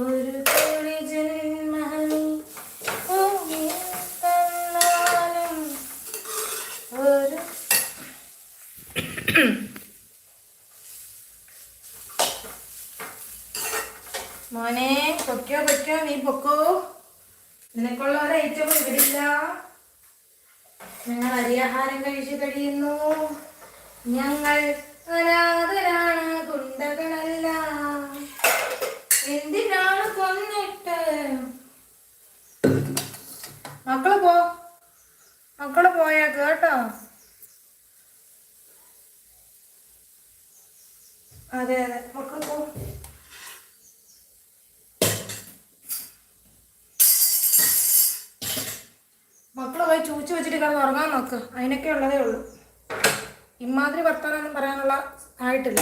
ഒരു കോടി ജന്മമി ഭൂമിയിൽ തന്നാലും ഒരു മോനെ പൊക്കോ നീ പൊക്കോ. നിനക്കുള്ള ഒരു ഐറ്റം ഇവിടില്ല. ഞങ്ങൾ അരിയാഹാരം കഴിച്ചു കഴിയുന്നു. ഞങ്ങൾ അനാഥരാണ്, ഗുണ്ടകളല്ല. എന്തിനാണ് കൊന്നിട്ട്? മക്കള് പോയാ കേട്ടോ. അതെ മക്കള് പോ. മക്കള് പോയി ചൂച്ചു വെച്ചിട്ട് കിടന്ന് ഉറങ്ങാൻ നോക്ക്. അതിനൊക്കെ ഉള്ളതേ ഉള്ളൂ. ഇമാതിരി വർത്തമാനം പറയാനുള്ള ആയിട്ടില്ല.